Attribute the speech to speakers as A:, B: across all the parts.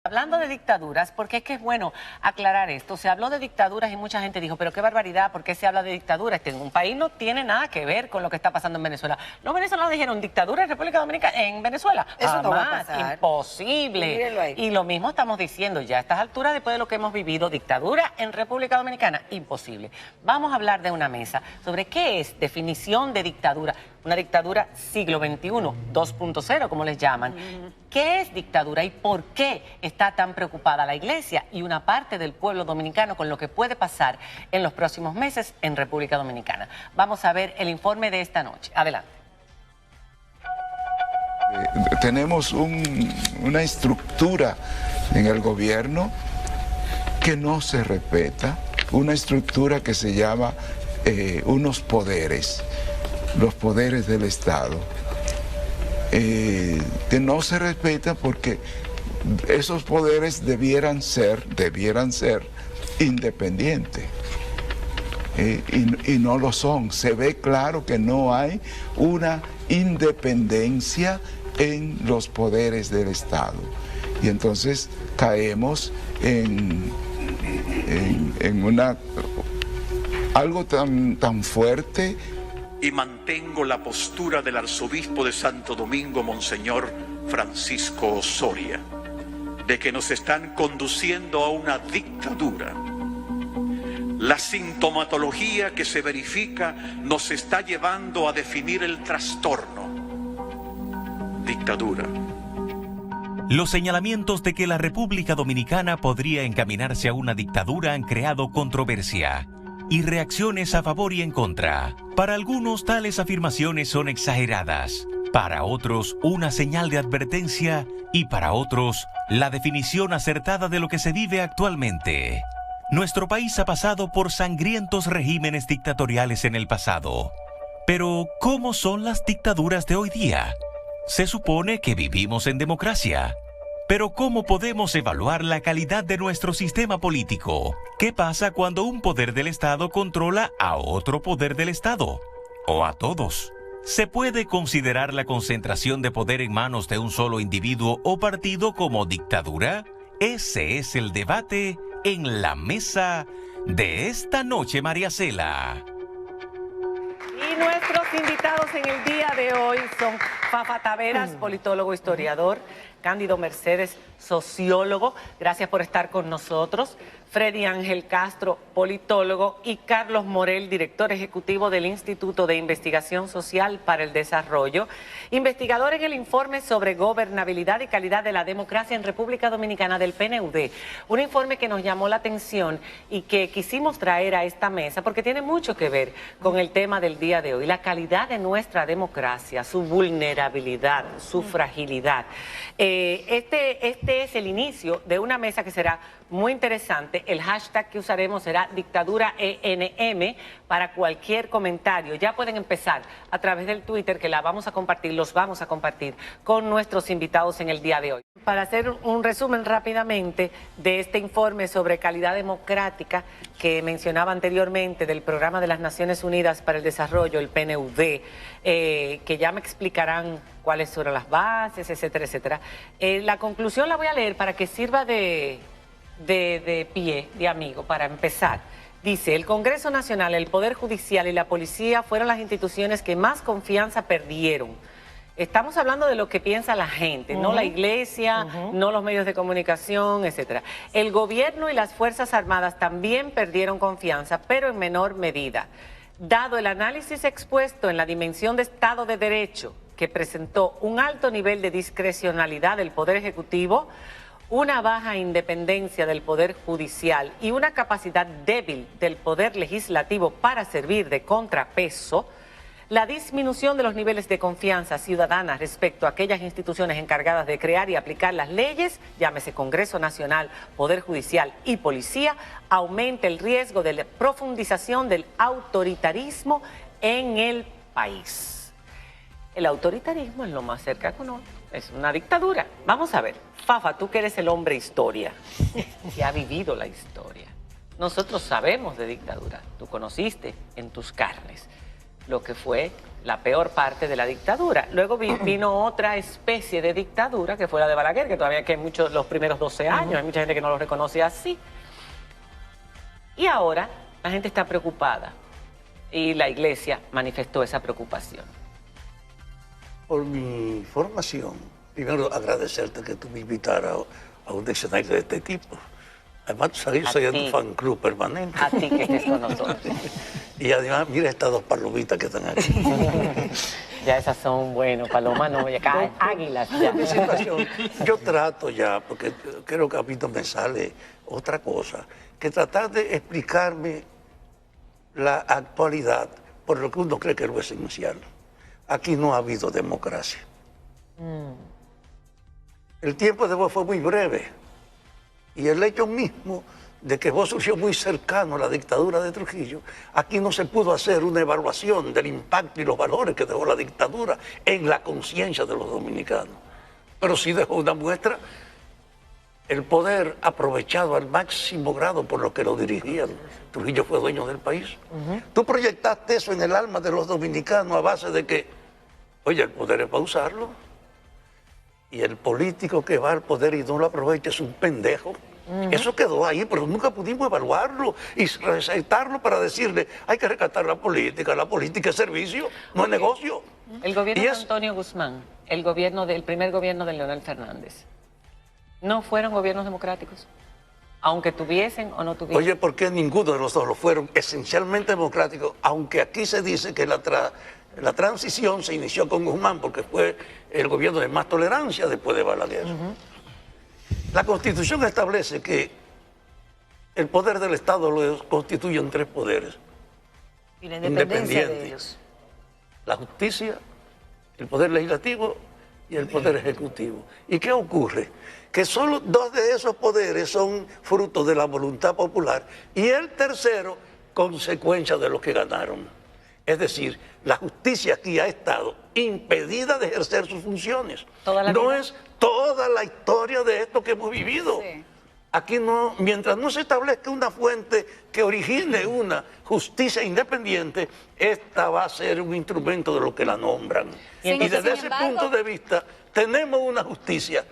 A: Hablando de dictaduras, porque es que es bueno aclarar esto. Se habló de dictaduras y mucha gente dijo, pero qué barbaridad, ¿por qué se habla de dictadura? Un país no tiene nada que ver con lo que está pasando en Venezuela. Los venezolanos dijeron dictadura en República Dominicana, en Venezuela.
B: Eso no va a pasar.
A: Imposible. Y lo mismo estamos diciendo ya a estas alturas, después de lo que hemos vivido, dictadura en República Dominicana, imposible. Vamos a hablar de una mesa sobre qué es definición de dictadura. Una dictadura siglo XXI, 2.0, como les llaman. ¿Qué es dictadura y por qué está tan preocupada la Iglesia y una parte del pueblo dominicano con lo que puede pasar en los próximos meses en República Dominicana? Vamos a ver el informe de esta noche. Adelante.
C: Tenemos una estructura en el gobierno que no se respeta, una estructura que se llama unos poderes, los poderes del Estado, que no se respeta porque esos poderes debieran ser independientes. Y no lo son. Se ve claro que no hay una independencia en los poderes del Estado. Y entonces caemos en algo tan fuerte.
D: Y mantengo la postura del arzobispo de Santo Domingo, Monseñor Francisco Osoria, de que nos están conduciendo a una dictadura. La sintomatología que se verifica nos está llevando a definir el trastorno. Dictadura.
E: Los señalamientos de que la República Dominicana podría encaminarse a una dictadura han creado controversia y reacciones a favor y en contra. Para algunos, tales afirmaciones son exageradas, para otros, una señal de advertencia y para otros, la definición acertada de lo que se vive actualmente. Nuestro país ha pasado por sangrientos regímenes dictatoriales en el pasado. Pero, ¿cómo son las dictaduras de hoy día? Se supone que vivimos en democracia. Pero ¿cómo podemos evaluar la calidad de nuestro sistema político? ¿Qué pasa cuando un poder del Estado controla a otro poder del Estado? ¿O a todos? ¿Se puede considerar la concentración de poder en manos de un solo individuo o partido como dictadura? Ese es el debate en la mesa de esta noche, María Cela.
A: Y nuestros invitados en el día de hoy son Fafa Taveras, politólogo, historiador, Cándido Mercedes, sociólogo, gracias por estar con nosotros, Freddy Ángel Castro, politólogo, y Carlos Morel, director ejecutivo del Instituto de Investigación Social para el Desarrollo, investigador en el informe sobre gobernabilidad y calidad de la democracia en República Dominicana del PNUD, un informe que nos llamó la atención y que quisimos traer a esta mesa porque tiene mucho que ver con el tema del día de hoy, la calidad de nuestra democracia, su vulnerabilidad, su fragilidad. Este es el inicio de una mesa que será muy interesante. El hashtag que usaremos será dictaduraENM para cualquier comentario. Ya pueden empezar a través del Twitter, que la vamos a compartir, los vamos a compartir con nuestros invitados en el día de hoy. Para hacer un resumen rápidamente de este informe sobre calidad democrática que mencionaba anteriormente del Programa de las Naciones Unidas para el Desarrollo, el PNUD, que ya me explicarán cuáles son las bases, etcétera, etcétera. La conclusión la voy a leer para que sirva de pie, de amigo, para empezar. Dice, el Congreso Nacional, el Poder Judicial y la Policía fueron las instituciones que más confianza perdieron. Estamos hablando de lo que piensa la gente, no la Iglesia, no los medios de comunicación, etcétera. El gobierno y las Fuerzas Armadas también perdieron confianza, pero en menor medida. Dado el análisis expuesto en la dimensión de Estado de Derecho, que presentó un alto nivel de discrecionalidad del Poder Ejecutivo, una baja independencia del Poder Judicial y una capacidad débil del Poder Legislativo para servir de contrapeso, la disminución de los niveles de confianza ciudadana respecto a aquellas instituciones encargadas de crear y aplicar las leyes, llámese Congreso Nacional, Poder Judicial y Policía, aumenta el riesgo de la profundización del autoritarismo en el país. El autoritarismo es lo más cerca que uno. Es una dictadura. Vamos a ver, Fafa, tú que eres el hombre historia, que ha vivido la historia. Nosotros sabemos de dictadura, tú conociste en tus carnes. lo que fue la peor parte de la dictadura. Luego vino otra especie de dictadura, que fue la de Balaguer, que todavía que muchos, los primeros 12 años, hay mucha gente que no lo reconoce así. Y ahora la gente está preocupada y la iglesia manifestó esa preocupación.
B: Por mi formación, primero agradecerte que tú me invitaras a un diccionario de este tipo. Además, tú sabes, yo soy de un fan club permanente.
A: A ti que estés con nosotros.
B: Y además, mira estas dos palomitas que están aquí.
A: Ya esas son, bueno, palomas no, ya caen águilas. Ya.
B: Mi situación, yo trato ya, porque creo que a mí no me sale otra cosa, que tratar de explicarme la actualidad por lo que uno cree que es lo esencial. Aquí no ha habido democracia. El tiempo de vos fue muy breve. Y el hecho mismo de que vos surgió muy cercano a la dictadura de Trujillo, aquí no se pudo hacer una evaluación del impacto y los valores que dejó la dictadura en la conciencia de los dominicanos. Pero sí dejó una muestra, el poder aprovechado al máximo grado por los que lo dirigían. Trujillo fue dueño del país. Tú proyectaste eso en el alma de los dominicanos a base de que, oye, el poder es para usarlo. Y el político que va al poder y no lo aprovecha es un pendejo. Eso quedó ahí, pero nunca pudimos evaluarlo y recetarlo para decirle, hay que rescatar la política es servicio, no es negocio.
A: El gobierno de Antonio Guzmán, el primer gobierno de Leonel Fernández, ¿no fueron gobiernos democráticos? Aunque tuviesen o no tuviesen.
B: Oye, ¿por qué ninguno de los dos lo fueron esencialmente democráticos? Aunque aquí se dice que la transición se inició con Guzmán porque fue el gobierno de más tolerancia después de Balaguer. La Constitución establece que el poder del Estado lo constituyen tres poderes.
F: Y la independencia de ellos.
B: La justicia, el poder legislativo y el poder ejecutivo. ¿Y qué ocurre? Que solo dos de esos poderes son fruto de la voluntad popular y el tercero, consecuencia de los que ganaron. Es decir, la justicia aquí ha estado impedida de ejercer sus funciones. No es toda la historia de esto que hemos vivido. Sí. Aquí no, mientras no se establezca una fuente que origine una justicia independiente, esta va a ser un instrumento de lo que la nombran. Y desde ese punto de vista, tenemos una justicia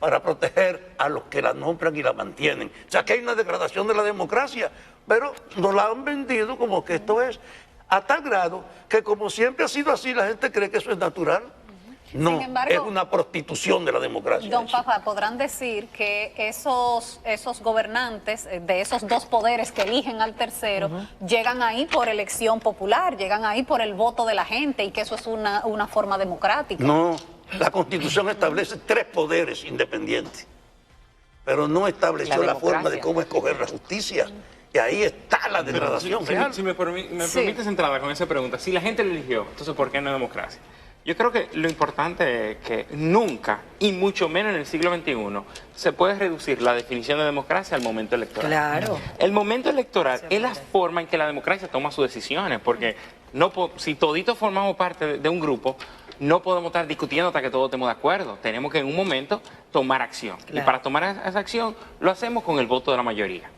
B: para proteger a los que la nombran y la mantienen. O sea, que hay una degradación de la democracia, pero nos la han vendido como que esto es, a tal grado que como siempre ha sido así, la gente cree que eso es natural. No, sin embargo, es una prostitución de la democracia.
F: Don Fafa, podrán decir que esos gobernantes de esos dos poderes que eligen al tercero llegan ahí por elección popular, llegan ahí por el voto de la gente y que eso es una forma democrática.
B: No, la Constitución establece tres poderes independientes, pero no estableció la forma de cómo escoger la justicia. Y ahí está la degradación real.
G: Si me permites entrar con esa pregunta, si la gente lo eligió, entonces ¿por qué no democracia? Yo creo que lo importante es que nunca, y mucho menos en el siglo XXI, se puede reducir la definición de democracia al momento electoral.
F: Claro.
G: El momento electoral es la forma en que la democracia toma sus decisiones, porque si toditos formamos parte de un grupo, no podemos estar discutiendo hasta que todos estemos de acuerdo. Tenemos que en un momento tomar acción. Claro. Y para tomar esa acción lo hacemos con el voto de la mayoría.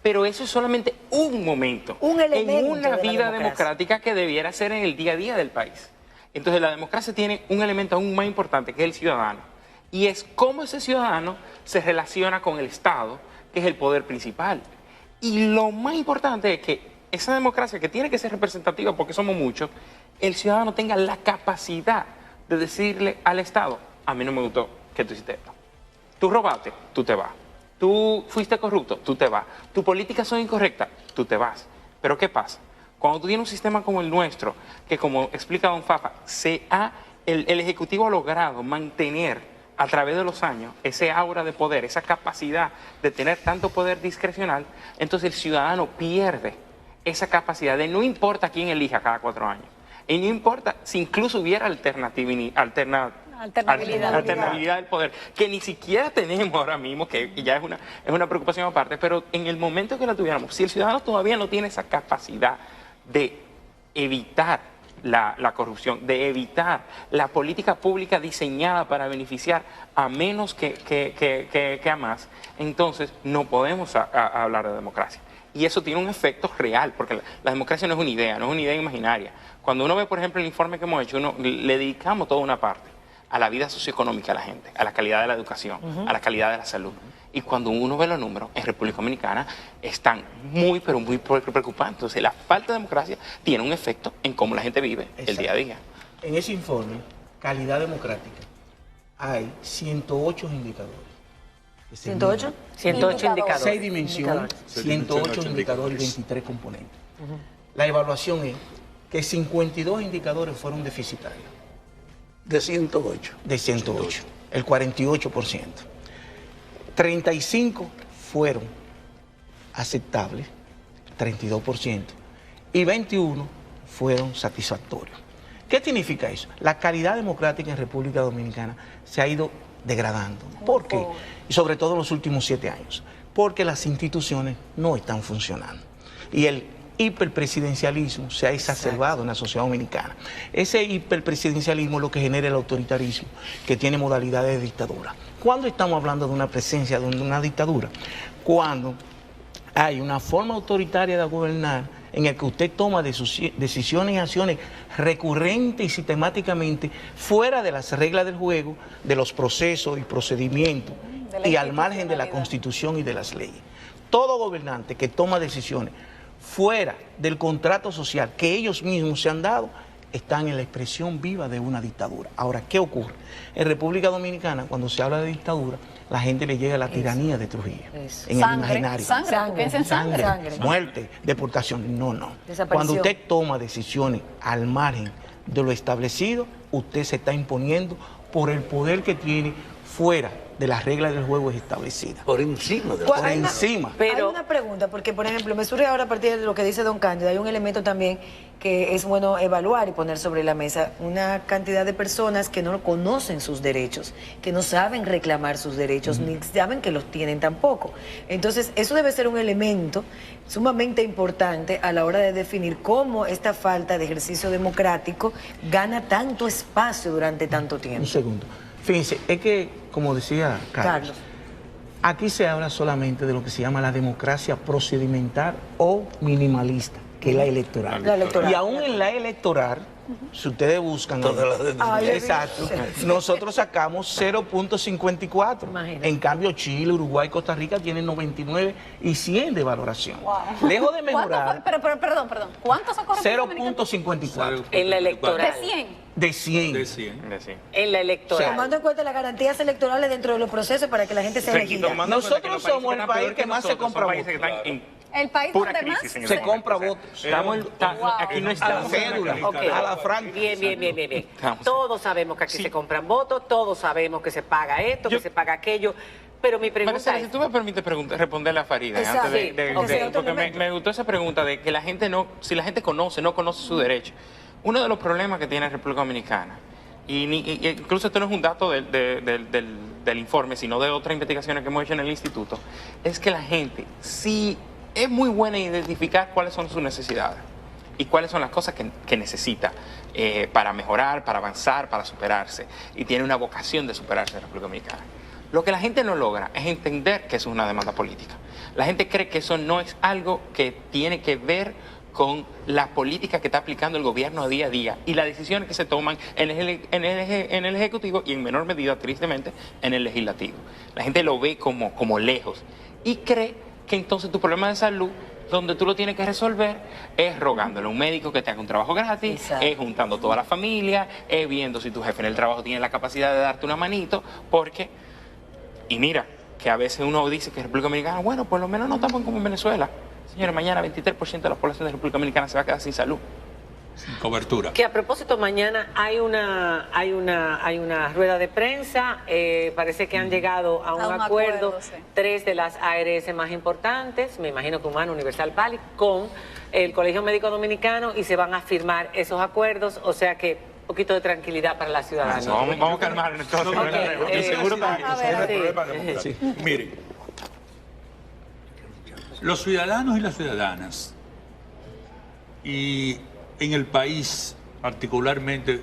G: Pero eso es solamente un momento en una vida democrática que debiera ser en el día a día del país. Entonces la democracia tiene un elemento aún más importante que es el ciudadano. Y es cómo ese ciudadano se relaciona con el Estado, que es el poder principal. Y lo más importante es que esa democracia, que tiene que ser representativa porque somos muchos, el ciudadano tenga la capacidad de decirle al Estado, a mí no me gustó que tú hiciste esto. Tú robaste, tú te vas. Tú fuiste corrupto, tú te vas. Tus políticas son incorrectas, tú te vas. Pero ¿qué pasa? Cuando tú tienes un sistema como el nuestro, que como explica don Fafa, el Ejecutivo ha logrado mantener a través de los años ese aura de poder, esa capacidad de tener tanto poder discrecional, entonces el ciudadano pierde esa capacidad de no importa quién elija cada 4 años. Y no importa si incluso hubiera alternabilidad del poder, que ni siquiera tenemos ahora mismo, que ya es una preocupación aparte, pero en el momento que la tuviéramos, si el ciudadano todavía no tiene esa capacidad de evitar la corrupción, de evitar la política pública diseñada para beneficiar a menos que a más, entonces no podemos hablar de democracia. Y eso tiene un efecto real, porque la democracia no es una idea, no es una idea imaginaria. Cuando uno ve, por ejemplo, el informe que hemos hecho, le dedicamos toda una parte a la vida socioeconómica de la gente, a la calidad de la educación, a la calidad de la salud. Y cuando uno ve los números, en República Dominicana están muy, pero muy preocupantes. Entonces, la falta de democracia tiene un efecto en cómo la gente vive el día a día.
H: En ese informe, calidad democrática, hay 108 indicadores.
A: ¿108? 108 indicadores.
H: 6 dimensiones, 108 indicadores y 23 componentes. La evaluación es que 52 indicadores fueron deficitarios.
B: De 108.
H: De 108, el 48%. 35 fueron aceptables, 32%, y 21 fueron satisfactorios. ¿Qué significa eso? La calidad democrática en República Dominicana se ha ido degradando. ¿Por qué? Y sobre todo en los últimos 7 años. Porque las instituciones no están funcionando. Y el hiperpresidencialismo se ha exacerbado en la sociedad dominicana. Ese hiperpresidencialismo es lo que genera el autoritarismo, que tiene modalidades de dictadura. ¿Cuándo estamos hablando de una presencia de una dictadura? Cuando hay una forma autoritaria de gobernar en el que usted toma decisiones y acciones recurrentes y sistemáticamente fuera de las reglas del juego, de los procesos y procedimientos y al margen de la Constitución y de las leyes. Todo gobernante que toma decisiones fuera del contrato social que ellos mismos se han dado, están en la expresión viva de una dictadura. Ahora, ¿qué ocurre? En República Dominicana, cuando se habla de dictadura, la gente le llega a la tiranía de Trujillo. En el imaginario.
F: Sangre.
H: Muerte, deportación. No. Cuando usted toma decisiones al margen de lo establecido, usted se está imponiendo por el poder que tiene fuera de las reglas del juego establecidas.
B: Por encima de
H: Por encima.
I: Pero hay una pregunta, porque por ejemplo, me surge ahora a partir de lo que dice don Cándido, hay un elemento también que es bueno evaluar y poner sobre la mesa, una cantidad de personas que no conocen sus derechos, que no saben reclamar sus derechos, ni saben que los tienen tampoco. Entonces, eso debe ser un elemento sumamente importante a la hora de definir cómo esta falta de ejercicio democrático gana tanto espacio durante tanto tiempo.
H: Un segundo. Fíjense, es que, como decía Carlos, aquí se habla solamente de lo que se llama la democracia procedimental o minimalista, que es la electoral. Y aún en la electoral, si ustedes buscan... Exacto. Nosotros sacamos 0.54. En cambio, Chile, Uruguay, Costa Rica tienen 99 y 100 de valoración. Lejos de mejorar...
F: Perdón. ¿Cuánto sacó?
H: 0.54.
A: En la electoral.
F: ¿De 100?
H: De 100.
A: En la electoral.
I: Tomando en cuenta las garantías electorales dentro de los procesos para que la gente sea elegida.
H: Nosotros somos el país que más se compra votos.
F: El país
G: Pura
F: donde más
G: crisis
H: se compra votos.
G: Aquí no
H: A la
G: estamos
H: cédula, a la franca.
A: Bien. Todos sabemos que aquí se compran votos, todos sabemos que se paga esto, que se paga aquello. Pero mi pregunta
G: Pero,
A: es...
G: si tú me permites responderle a Farida,
I: Exacto.
G: antes porque me gustó esa pregunta de que la gente no conoce su derecho. Uno de los problemas que tiene República Dominicana, y incluso esto no es un dato del informe, sino de otras investigaciones que hemos hecho en el instituto, es que la gente sí es muy buena en identificar cuáles son sus necesidades y cuáles son las cosas que necesita para mejorar, para avanzar, para superarse, y tiene una vocación de superarse en República Dominicana. Lo que la gente no logra es entender que eso es una demanda política. La gente cree que eso no es algo que tiene que ver con la política que está aplicando el gobierno día a día y las decisiones que se toman en el Ejecutivo y en menor medida, tristemente, en el Legislativo. La gente lo ve como lejos y cree que entonces tu problema de salud, donde tú lo tienes que resolver, es rogándole a un médico que te haga un trabajo gratis,
I: Exacto.
G: es juntando toda la familia, es viendo si tu jefe en el trabajo tiene la capacidad de darte una manito, porque, y mira, que a veces uno dice que República Dominicana, bueno, por lo menos no estamos como en Venezuela. Señores, mañana 23% de la población de República Dominicana se va a quedar sin salud.
J: Sin cobertura.
A: Que a propósito, mañana hay una rueda de prensa, parece que han llegado a un acuerdo,
F: sí.
A: 3 de las ARS más importantes, me imagino que Humana, Universal, Pali, con el Colegio Médico Dominicano, y se van a firmar esos acuerdos, o sea que un poquito de tranquilidad para la ciudadanía.
G: Vamos a calmar entonces.
J: Seguro
A: Sí.
J: Miren, los ciudadanos y las ciudadanas, y en el país particularmente,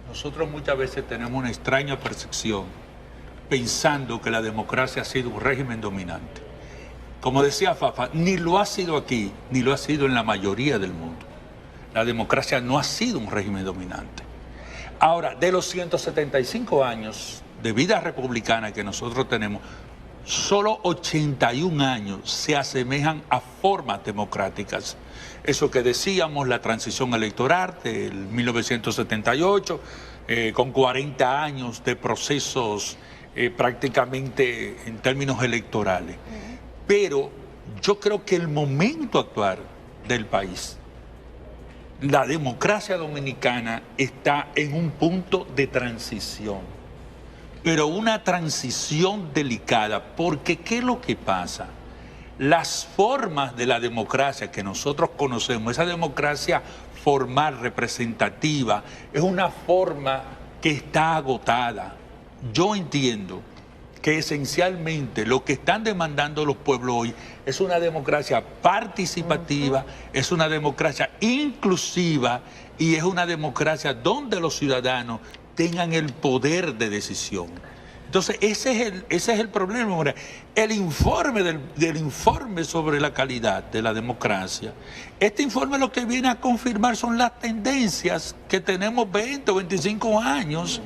J: nosotros muchas veces tenemos una extraña percepción pensando que la democracia ha sido un régimen dominante. como decía Fafa, ni lo ha sido aquí, ni lo ha sido en la mayoría del mundo. La democracia no ha sido un régimen dominante. Ahora, de los 175 años de vida republicana que nosotros tenemos, solo 81 años se asemejan a formas democráticas. Eso que decíamos, la transición electoral del 1978, con 40 años de procesos prácticamente en términos electorales. Pero yo creo que el momento actual del país, la democracia dominicana está en un punto de transición, pero una transición delicada, porque ¿qué es lo que pasa? Las formas de la democracia que nosotros conocemos, esa democracia formal, representativa, es una forma que está agotada. Yo entiendo que esencialmente lo que están demandando los pueblos hoy es una democracia participativa, es una democracia inclusiva y es una democracia donde los ciudadanos tengan el poder de decisión. Entonces, ese es el problema. Ahora, el informe del informe sobre la calidad de la democracia, este informe lo que viene a confirmar son las tendencias que tenemos 20 o 25 años.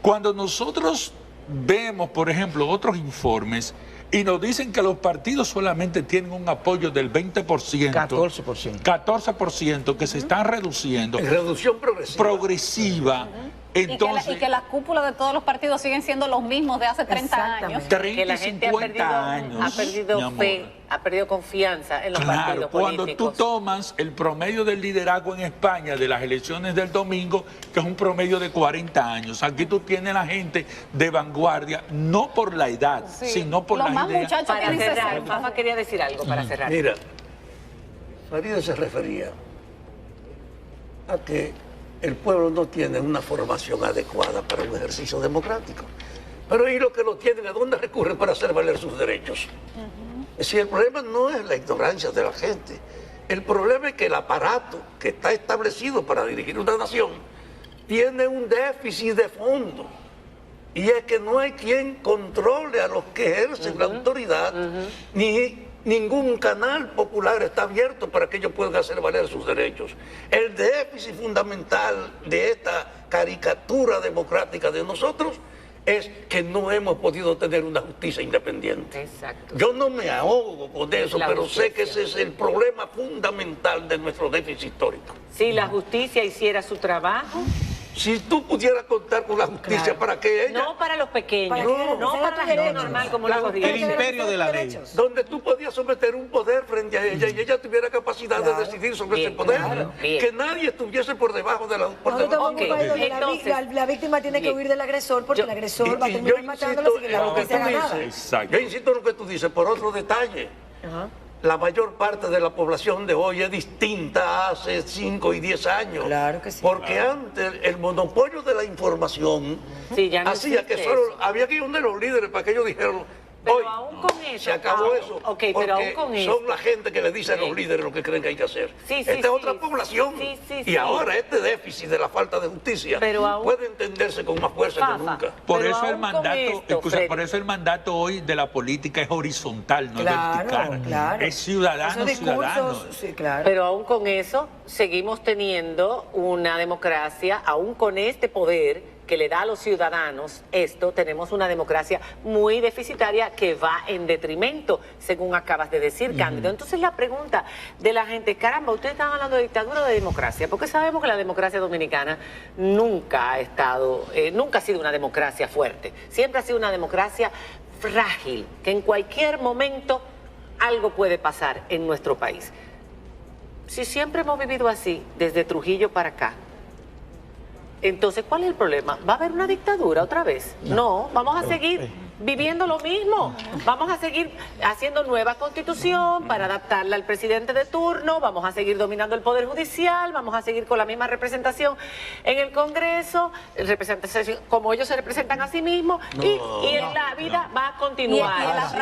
J: Cuando nosotros vemos, por ejemplo, otros informes y nos dicen que los partidos solamente tienen un apoyo del 20%, 14%, que se están reduciendo.
B: En reducción progresiva.
J: Entonces,
F: y que la cúpula de todos los partidos siguen siendo los mismos de hace 30 años.
J: 30
A: Que la
J: y
A: gente
J: 50 años.
A: ha perdido fe, ha perdido confianza en los partidos
J: cuando
A: políticos.
J: tú tomas el promedio del liderazgo en España de las elecciones del domingo, que es un promedio de 40 años. Aquí tú tienes la gente de vanguardia, no por la edad, sino por las ideas.
A: Para cerrar, Fafa quería decir algo para cerrar.
B: Mira, Farideh se refería a que el pueblo no tiene una formación adecuada para un ejercicio democrático. Pero ¿y los que lo tienen, a dónde recurren para hacer valer sus derechos? Es decir, el problema no es la ignorancia de la gente. El problema es que el aparato que está establecido para dirigir una nación tiene un déficit de fondo. Y es que no hay quien controle a los que ejercen la autoridad, ni ningún canal popular está abierto para que ellos puedan hacer valer sus derechos. El déficit fundamental de esta caricatura democrática de nosotros es que no hemos podido tener una justicia independiente.
A: Exacto.
B: Yo no me ahogo con eso, pero
A: justicia.
B: sé que ese es el problema fundamental de nuestro déficit histórico.
A: Si la justicia hiciera su trabajo...
B: Si tú pudieras contar con la justicia para que ella...
A: No para los pequeños,
I: Para
A: no para la gente normal como la
H: El imperio de la ley.
B: Donde tú podías someter un poder frente a ella y ella tuviera capacidad de decidir sobre ese poder. Que nadie estuviese por debajo de la...
I: Nosotros estamos en un país donde la víctima tiene que huir del agresor porque el agresor va a terminar matándola sin que la justicia haga nada.
B: Yo insisto en lo que tú dices, por otro detalle. La mayor parte de la población de hoy es distinta a hace 5 y 10 años.
I: Claro que sí.
B: Porque antes el monopolio de la información
A: ya no
B: hacía que
A: existe
B: solo
A: eso.
B: había que ir donde los líderes para que ellos dijeran,
A: Pero
B: hoy
A: aún con eso,
B: se acabó eso.
A: Ok,
B: porque
A: pero aún con eso.
B: son la gente que le dice a los líderes lo que creen que hay que hacer. Esta es otra población.
A: Sí.
B: Y ahora este déficit de la falta de justicia
A: Pero aún-
B: puede entenderse con más fuerza que nunca.
J: Por
A: Pero
J: eso el
A: aún con
J: mandato,
A: esto, Freddy.
J: por eso el mandato hoy de la política es horizontal, no
I: Claro,
J: es vertical.
I: claro.
J: Es ciudadano,
I: Esos discursos,
J: ciudadano.
I: sí, claro.
A: Pero aún con eso, seguimos teniendo una democracia, aún con este poder que le da a los ciudadanos esto, tenemos una democracia muy deficitaria que va en detrimento, según acabas de decir, Cándido. Entonces la pregunta de la gente, caramba, ustedes están hablando de dictadura o de democracia, porque sabemos que la democracia dominicana nunca ha estado, nunca ha sido una democracia fuerte, siempre ha sido una democracia frágil, que en cualquier momento algo puede pasar en nuestro país. Si siempre hemos vivido así, desde Trujillo para acá, entonces, ¿cuál es el problema? ¿Va a haber una dictadura otra vez? No, vamos a seguir viviendo lo mismo. Vamos a seguir haciendo nueva constitución para adaptarla al presidente de turno, vamos a seguir dominando el Poder Judicial, vamos a seguir con la misma representación en el Congreso, representación como ellos se representan a sí mismos, y la vida va a continuar.